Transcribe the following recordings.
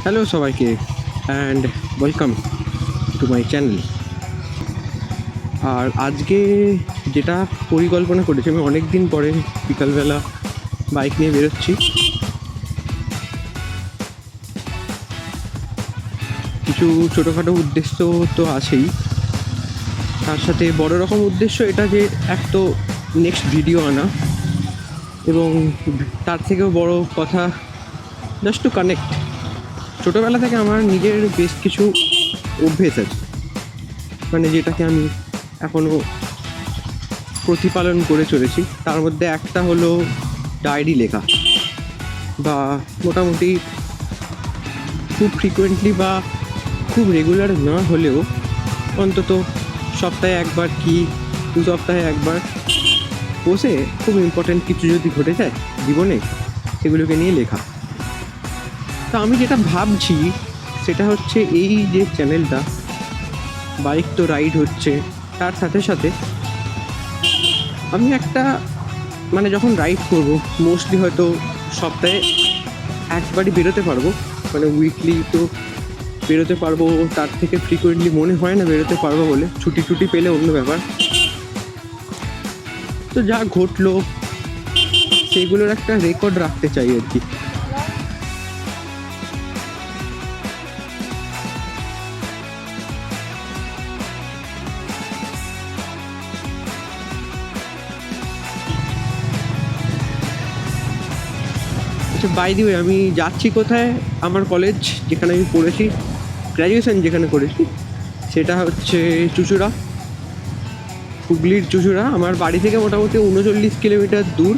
Hello সবাইকে and welcome to my channel. আর আজকে যেটা পরিকল্পনা করেছি, আমি অনেক দিন পরে বিকালবেলা বাইক নিয়ে বেরোচ্ছি। কিছু ছোটোখাটো উদ্দেশ্য তো আছেই, তার সাথে বড় রকম উদ্দেশ্য এটা যে এক তো নেক্সট ভিডিও আনা, এবং তার থেকেও বড় কথা জাস্ট টু কানেক্ট। ছোটোবেলা থেকে আমার নিজের বেশ কিছু অভ্যেস আছে, মানে যেটাকে আমি এখনও প্রতিপালন করে চলেছি। তার মধ্যে একটা হলো ডায়েরি লেখা, বা মোটামুটি খুব ফ্রিকোয়েন্টলি বা খুব রেগুলার না হলেও অন্তত সপ্তাহে একবার কি 2 সপ্তাহে একবার বসে খুব ইম্পর্ট্যান্ট কিছু যদি ঘটে যায় জীবনে, সেগুলোকে নিয়ে লেখা। তা আমি যেটা ভাবছি সেটা হচ্ছে, এই যে চ্যানেলটা বাইক তো রাইড হচ্ছে, তার সাথে সাথে আমি একটা মানে যখন রাইড করব, মোস্টলি হয়তো সপ্তাহে একবারই বেরোতে পারবো, মানে উইকলি তো বেরোতে পারবো, তার থেকে ফ্রিকোয়েন্টলি মনে হয় না বেরোতে পারবো বলে। ছুটি পেলে অন্য ব্যাপার। তো যা ঘটলো সেগুলোর একটা রেকর্ড রাখতে চাই আর কি। আচ্ছা, বাই দি ওয়ে, আমি যাচ্ছি কোথায়? আমার কলেজ যেখানে আমি পড়েছি, গ্র্যাজুয়েশন যেখানে করেছি, সেটা হচ্ছে চুঁচুড়া, হুগলির চুঁচুড়া। আমার বাড়ি থেকে মোটামুটি 39 কিলোমিটার দূর।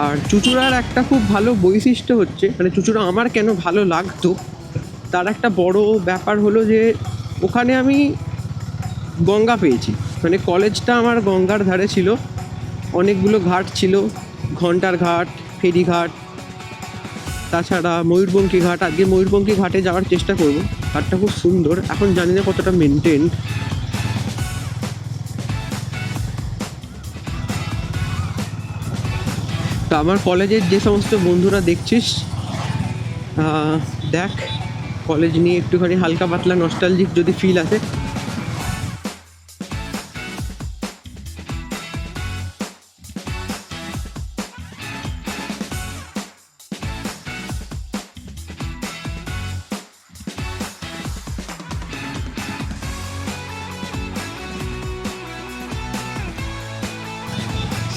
আর চুঁচুড়ার একটা খুব ভালো বৈশিষ্ট্য হচ্ছে, মানে চুঁচুড়া আমার কেন ভালো লাগতো তার একটা বড় ব্যাপার হলো যে ওখানে আমি গঙ্গা পেয়েছি। মানে কলেজটা আমার গঙ্গার ধারে ছিল, অনেকগুলো ঘাট ছিল, ঘন্টার ঘাট, ফেরিঘাট, তাছাড়া ময়ূরপঙ্খী ঘাট। আজকে ময়ূরপঙ্খী ঘাটে যাওয়ার চেষ্টা করব। ঘাটটা খুব সুন্দর, এখন জানি না কতটা মেনটেন। তো আমার কলেজের যে সমস্ত বন্ধুরা দেখছিস, দেখ, কলেজ নিয়ে একটুখানি হালকা পাতলা নস্টালজিক যদি ফিল আসে,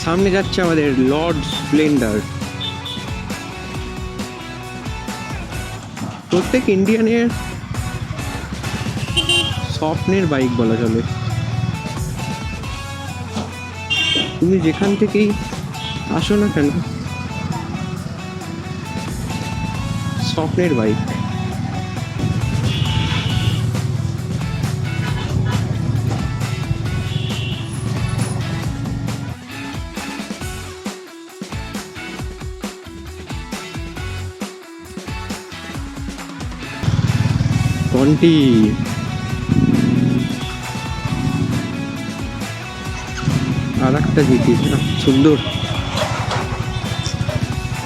সামনে যাচ্ছে আমাদের লর্ড স্প্লেন্ডার। প্রত্যেক ইন্ডিয়ানের স্বপ্নের বাইক বলা চলে। তুমি যেখান থেকেই আসো না কেন, স্বপ্নের বাইক। কন্টি, আর একটা জিটি, সুন্দর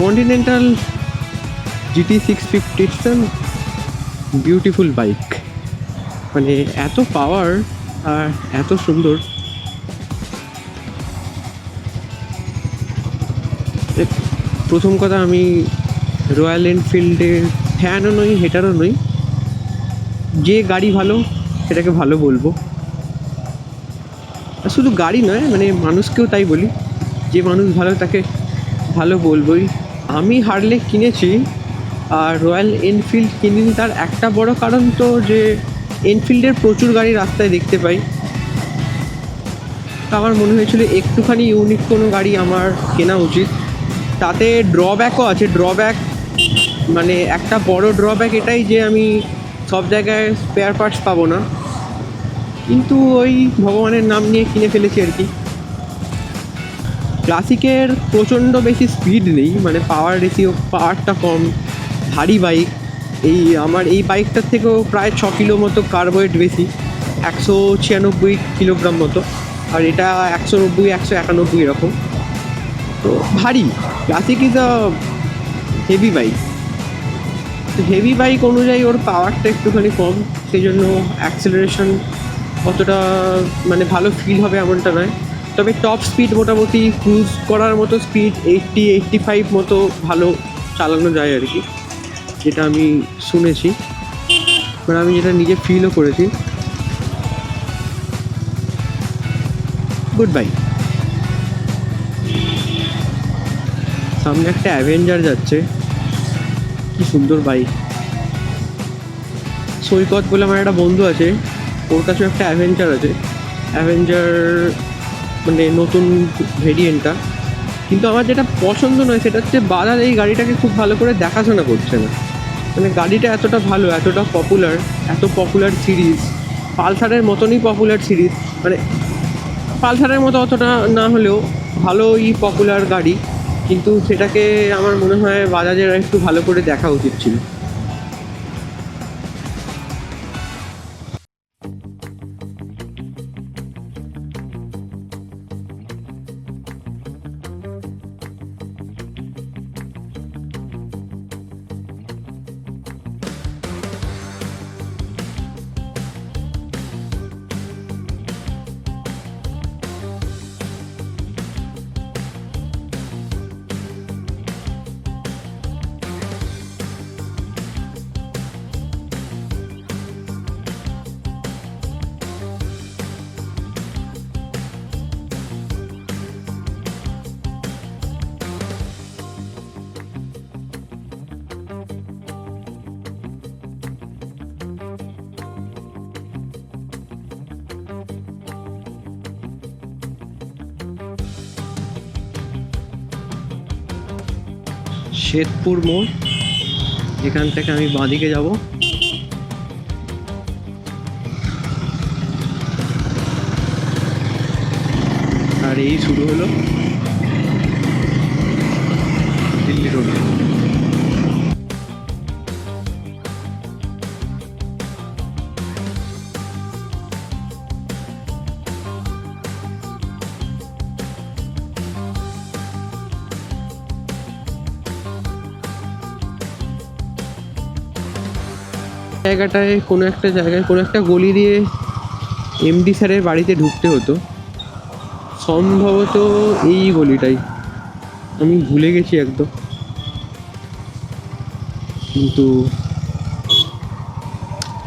কন্টিনেন্টাল GT 650, বিউটিফুল বাইক। মানে এত পাওয়ার আর এত সুন্দর। প্রথম কথা, আমি রয়্যাল এনফিল্ডের ফ্যানও নই, হেটারও নই। যে গাড়ি ভালো সেটাকে ভালো বলবো। শুধু গাড়ি নয়, মানে মানুষকেও তাই বলি, যে মানুষ ভালো তাকে ভালো বলবোই। আমি হার্লে কিনেছি আর রয়্যাল এনফিল্ড কিনিনি, তার একটা বড় কারণ তো যে এনফিল্ডের প্রচুর গাড়ি রাস্তায় দেখতে পাই। তো আমার মনে হয়েছিল একটুখানি ইউনিক কোনো গাড়ি আমার কেনা উচিত। তাতে ড্রব্যাকও আছে। ড্রব্যাক মানে একটা বড় ড্রব্যাক এটাই যে আমি সব জায়গায় স্পেয়ার পার্টস পাবো না, কিন্তু ওই ভগবানের নাম নিয়ে কিনে ফেলেছি আর কি। ক্লাসিকের প্রচণ্ড বেশি স্পিড নেই, মানে পাওয়ারটা কম, ভারী বাইক। আমার এই বাইকটার থেকেও প্রায় 6 কিলো মতো কার্বোয়েট বেশি, 196 কিলোগ্রাম মতো, আর এটা 190 191 এরকম। তো ভারী। Classic is a heavy bike. Heavy bike অনুযায়ী ওর পাওয়ারটা একটুখানি কম, সেই জন্য অ্যাক্সেলারেশন অতটা মানে ভালো ফিল হবে এমনটা নয়। তবে টপ স্পিড মোটামুটি ক্রুজ করার মতো স্পিড 80-85 মতো ভালো চালানো যায় আর কি, যেটা আমি শুনেছি, মানে আমি যেটা নিজে ফিলও করেছি। Good bye. সামনে একটা অ্যাভেঞ্জার যাচ্ছে, কি সুন্দর বাইক। সৈকত বলে আমার একটা বন্ধু আছে, ওর কাছেও একটা অ্যাভেঞ্জার আছে। অ্যাভেঞ্জার মানে নতুন ভেরিয়েন্টটা, কিন্তু আমার যেটা পছন্দ নয় সেটা হচ্ছে বাজাজ এই গাড়িটাকে খুব ভালো করে দেখাশোনা করছে না। মানে গাড়িটা এতটা ভালো, এতটা পপুলার, এত পপুলার সিরিজ, পালসারের মতনই পপুলার সিরিজ, মানে পালসারের মতো অতটা না হলেও ভালোই পপুলার গাড়ি, কিন্তু সেটাকে আমার মনে হয় বাজাজের একটু ভালো করে দেখা উচিত ছিল। শ্বেতপুর মোড়, এখান থেকে আমি বাঁদিকে যাব। আর এই শুরু হলো দিল্লি রোড। জায়গাটায় কোনো একটা জায়গায় কোনো একটা গলি দিয়ে এমডি স্যারের বাড়িতে ঢুকতে হতো, সম্ভবত এই গলিটাই, আমি ভুলে গেছি একদম, কিন্তু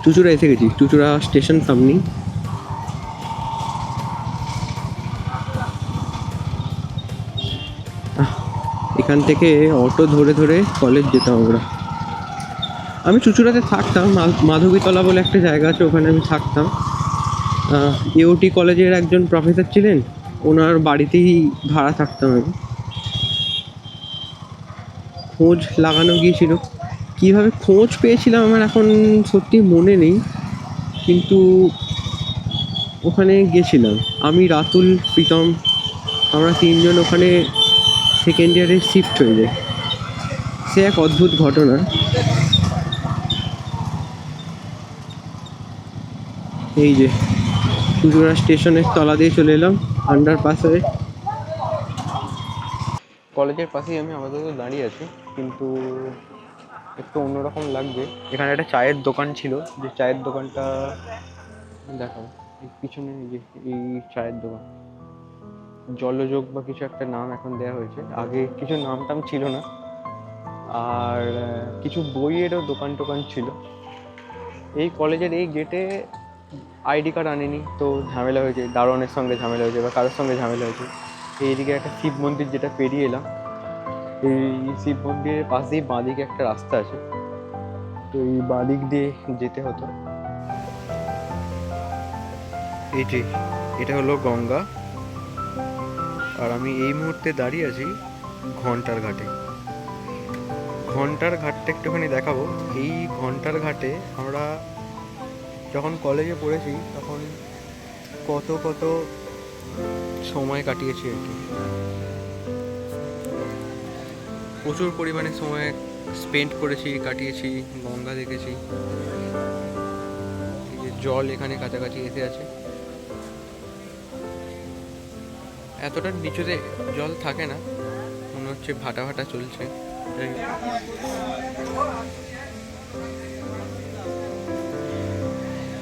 চুঁচুড়া এসে গেছি, চুঁচুড়া স্টেশন সামনেই। এখান থেকে অটো ধরে ধরে কলেজ যেতাম আমরা। আমি চুঁচুড়াতে থাকতাম, মাধবীতলা বলে একটা জায়গা আছে, ওখানে আমি থাকতাম। এওটি কলেজের একজন প্রফেসর ছিলেন, ওনার বাড়িতেই ভাড়া থাকতাম আমি। খোঁজ লাগানো গিয়েছিল, কীভাবে খোঁজ পেয়েছিলাম আমার এখন সত্যি মনে নেই, কিন্তু ওখানে গেছিলাম আমি, রাতুল, প্রীতম, আমরা তিনজন ওখানে সেকেন্ড ইয়ারে শিফট হয়ে যাই। সে এক অদ্ভুত ঘটনা। এই যে চুঁচুড়া স্টেশনের তলা দিয়ে চলে এলাম আন্ডারপাস হয়ে। কলেজের পাশেই আমি আপাতত দাঁড়িয়ে আছি, কিন্তু একটু অন্যরকম লাগছে। এখানে একটা চায়ের দোকান ছিল, যে চায়ের দোকানটা দেখো পিছনে, এই যে এই চায়ের দোকান, জলযোগ বা কিছু একটা নাম এখন দেওয়া হয়েছে, আগে কিছু নাম টাম ছিল না। আর কিছু বইয়েরও দোকান টোকান ছিল। এই কলেজের এই গেটে আইডি কার্ড আনেনি তো ঝামেলা হয়েছে, দারোয়ানের সঙ্গে ঝামেলা হয়েছে বা কারোর সঙ্গে ঝামেলা হয়েছে। এইদিকে একটা শিব মন্দির যেটা পেরিয়ে এলাম, এই শিব মন্দিরের পাশেই বাঁদিকে একটা রাস্তা আছে, তো এই বাঁদিক দিয়ে যেতে হতো। এই যে এটা হলো গঙ্গা, আর আমি এই মুহূর্তে দাঁড়িয়ে আছি ঘন্টার ঘাটে। ঘন্টার ঘাটটা একটুখানি দেখাবো। এই ঘন্টার ঘাটে আমরা যখন কলেজে পড়েছি তখন কত কত সময় কাটিয়েছি আর কি, প্রচুর পরিমাণে সময় স্পেন্ড করেছি, কাটিয়েছি, গঙ্গা দেখেছি। এই যে জল এখানে কাছাকাছি এসে আছে, এতটা নিচুতে জল থাকে না, মনে হচ্ছে ভাটা ভাটা চলছে।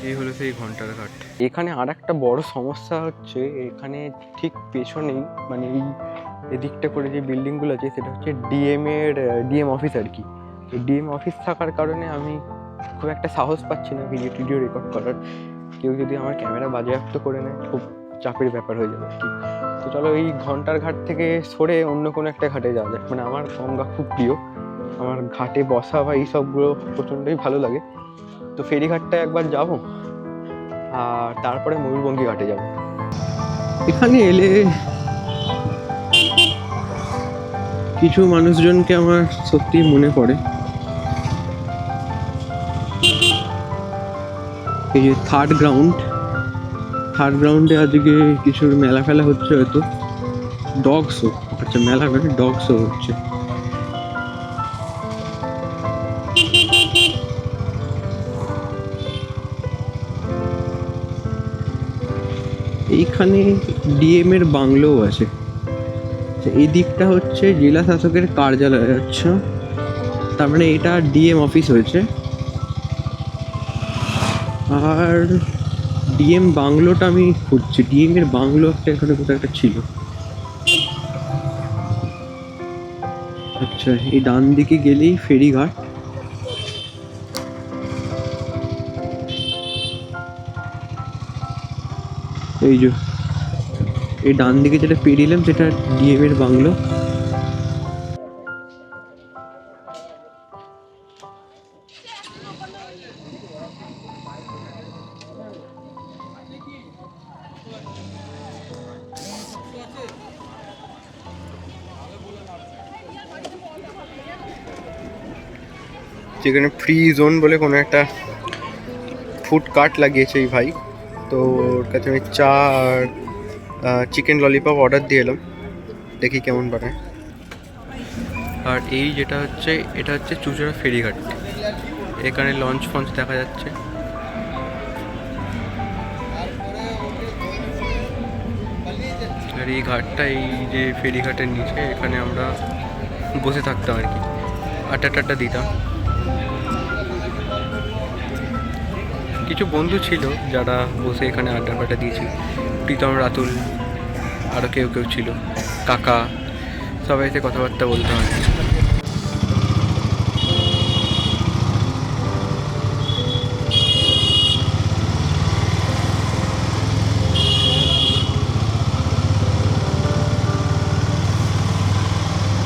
এই হলো সেই ঘন্টার ঘাট। এখানে আর একটা বড় সমস্যা হচ্ছে, এখানে ঠিক পেছনেই মানে এই এদিকটা করে যে বিল্ডিংগুলো আছে সেটা হচ্ছে ডিএম অফিস আর কি। ডিএম অফিস থাকার কারণে আমি খুব একটা সাহস পাচ্ছি না ভিডিও টিডিও রেকর্ড করার। কেউ যদি আমার ক্যামেরা বাজেয়াপ্ত করে নেয় খুব চাপের ব্যাপার হয়ে যাবে আর কি। তো চলো এই ঘন্টার ঘাট থেকে সরে অন্য কোনো একটা ঘাটে যাওয়া যাক। মানে আমার গঙ্গা খুব প্রিয়, আমার ঘাটে বসা বা এই সবগুলো প্রচণ্ডই ভালো লাগে। তো ফেরিঘাটটায় একবার যাব আর তারপরে ময়ূরপঙ্খী ঘাটে যাব। এখানে এলে কিছু মানুষজনকে আমার সত্যি মনে পড়ে। এই যে থার্ড গ্রাউন্ডে আজকে কিছু মেলা ফেলা হচ্ছে, হয়তো ডগ শো। আচ্ছা, মেলা নয়, ডগ শো হচ্ছে। এইখানে ডিএম এর বাংলোও আছে। এই দিকটা হচ্ছে জেলা শাসকের কার্যালয়। আচ্ছা, তার মানে এটা ডিএম অফিস হয়েছে। আর ডিএম বাংলোটা আমি খুঁজছি, ডিএম এর বাংলো একটা এখানে কোথাও একটা ছিল। আচ্ছা, এই ডান দিকে গেলেই ফেরিঘাট। এই যে এই ডান দিকে যেটা পেরিলাম সেটা ডিএম এর বাংলো। যেখানে ফ্রি জোন বলে কোনো একটা ফুড কার্ট লাগিয়েছে এই ভাই। তো ওর কাছে আমি চা আর চিকেন ললিপপ অর্ডার দিয়ে এলাম, দেখি কেমন বানায়। আর এই যেটা হচ্ছে, এটা হচ্ছে চুঁচুড়া ফেরিঘাট। এখানে লঞ্চ ফঞ্চ দেখা যাচ্ছে। আর এই ঘাটটা, এই যে ফেরিঘাটের নিচে, এখানে আমরা বসে থাকতাম আর কি, আড্ডা টাড্ডা দিতাম। কিছু বন্ধু ছিল যারা বসে এখানে আড্ডা ফাড্ডা দিয়েছিল, প্রীতম, রাতুল, আরও কেউ কেউ ছিল, কাকা, সবাইতে কথাবার্তা বলতে হয়।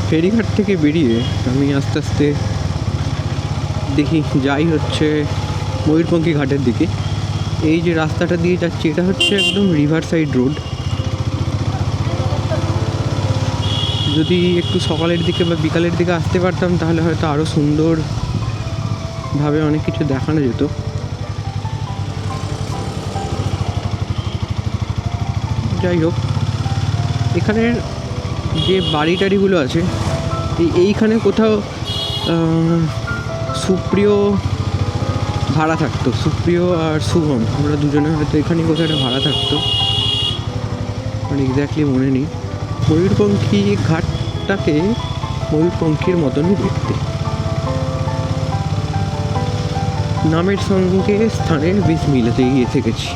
ফেরিঘাট থেকে বেরিয়ে আমি আস্তে আস্তে দেখি যাই হচ্ছে ময়ূরপঙ্খী ঘাটের দিকে। এই যে রাস্তাটা দিয়ে যাচ্ছি এটা হচ্ছে একদম রিভার সাইড রোড। যদি একটু সকালের দিকে বা বিকালের দিকে আসতে পারতাম তাহলে হয়তো আরও সুন্দরভাবে অনেক কিছু দেখানো যেত। যাই হোক, এখানের যে বাড়ি টাড়িগুলো আছে, এইখানে কোথাও সুপ্রিয় ভাড়া থাকতো। সুপ্রিয় আর শুভম, আমরা দুজনে হয়তো এখানে কোথাও একটা ভাড়া থাকতো, মানে এক্স্যাক্টলি মনে নেই। ময়ূরপঙ্খী ঘাটটাকে ময়ূরপঙ্খীর মতনই দেখতে, নামের সঙ্গে স্থানের বেশ মিলাতে গিয়ে থেকেছি।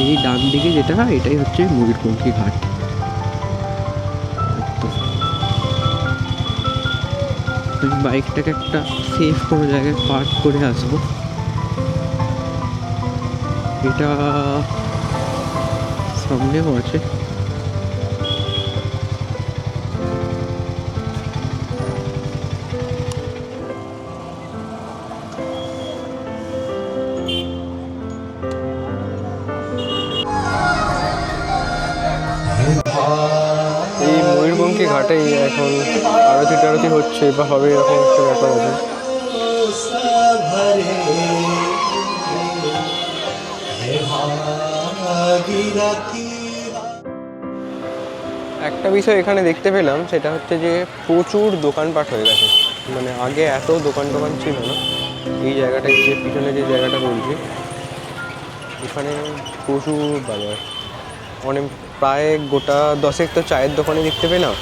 এই ডান দিকে যেটা, এটাই হচ্ছে ময়ূরপঙ্খী ঘাট। বাইকটাকে একটা সেফ কোনো জায়গায় পার্ক করে আসবো। এটা সামনেও আছে। এই ময়ূরপঙ্খী ঘাটেই এখন আরতি টারতি হচ্ছে বা হবে, এরকম একটা ব্যাপার আছে। একটা বিষয় এখানে দেখতে পেলাম, সেটা হচ্ছে যে প্রচুর দোকানপাট হয়ে গেছে। মানে আগে এত দোকান ছিল না। এই জায়গাটা, যে পিছনে যে জায়গাটা বলছি, এখানে প্রচুর বাজার, অনেক প্রায় গোটা 10 তো চায়ের দোকানে দেখতে পেলাম।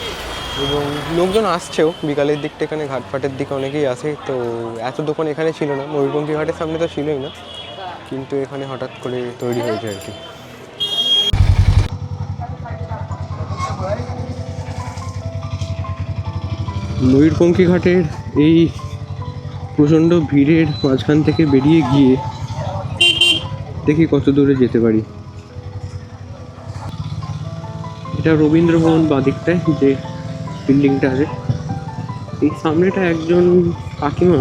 এবং লোকজন আসছেও বিকালের দিকটা, এখানে ঘাটপাটের দিকে অনেকেই আসে। তো এত দোকান এখানে ছিল না, ময়ূরপঙ্খী ঘাটের সামনে তো ছিলই না, কিন্তু এখানে হঠাৎ করে তৈরি হয়েছে আর কি। ময়ূরপঙ্খী ঘাটের এই প্রচণ্ড ভিড়ের মাঝখান থেকে বেরিয়ে গিয়ে দেখি কত দূরে যেতে পারি। এটা রবীন্দ্র ভবন বাদিকটায় যে বিল্ডিংটা আছে, এই সামনেটা একজন কাকিমা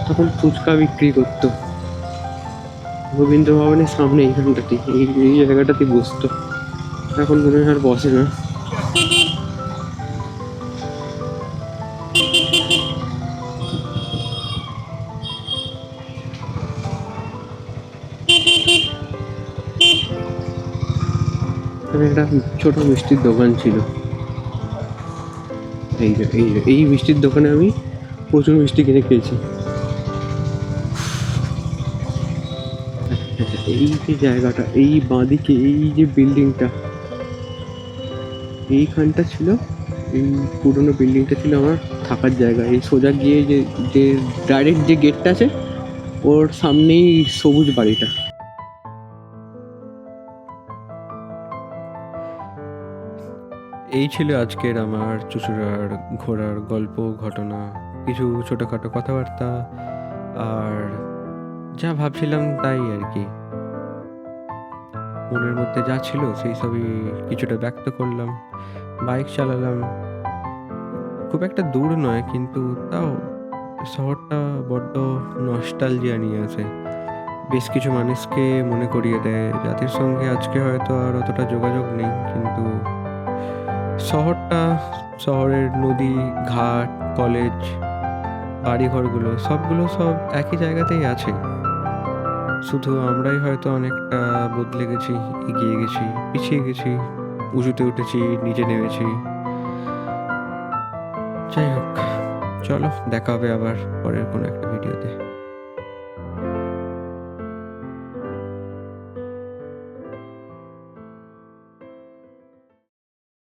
তখন ফুচকা বিক্রি করতো রবীন্দ্র ভবনের সামনে, এইখানটাতে এই জায়গাটাতে বসতো। এখন মনে হয় আর বসে না। এখানে একটা ছোট মিষ্টির দোকান ছিল। এই মিষ্টির দোকানে আমি প্রচুর মিষ্টি কিনে খেয়েছি। এই যে জায়গাটা, এই বাঁদিকে এই যে বিল্ডিংটা, এইখানটা ছিল, এই পুরোনো বিল্ডিংটা ছিল আমার থাকার জায়গা। এই সোজা গিয়ে যে যে ডাইরেক্ট যে গেটটা আছে ওর সামনেই সবুজ বাড়িটা। এই ছিল আজকের আমার চুঁচুড়ার ঘোরার গল্প, ঘটনা, কিছু ছোটোখাটো কথাবার্তা, আর যা ভাবছিলাম তাই আর কি। মনের মধ্যে যা ছিল সেই সবই কিছুটা ব্যক্ত করলাম। বাইক চালালাম, খুব একটা দূর নয়, কিন্তু তাও শহরটা বড্ড নস্টালজিয়া নিয়ে আসে। বেশ কিছু মানুষকে মনে করিয়ে দেয় যাদের সঙ্গে আজকে হয়তো আর অতটা যোগাযোগ নেই, কিন্তু শহরটা, শহরের নদী, ঘাট, কলেজ, বাড়িঘরগুলো সবগুলো সব একই জায়গাতেই আছে। শুধু আমরাই হয়তো অনেকটা বদলে গেছি, এগিয়ে গেছি, পিছিয়ে গেছি, উঁচুতে উঠেছি, নিচে নেমেছি। যাই হোক, চলো দেখা হবে আবার পরের কোনো একটা ভিডিওতে।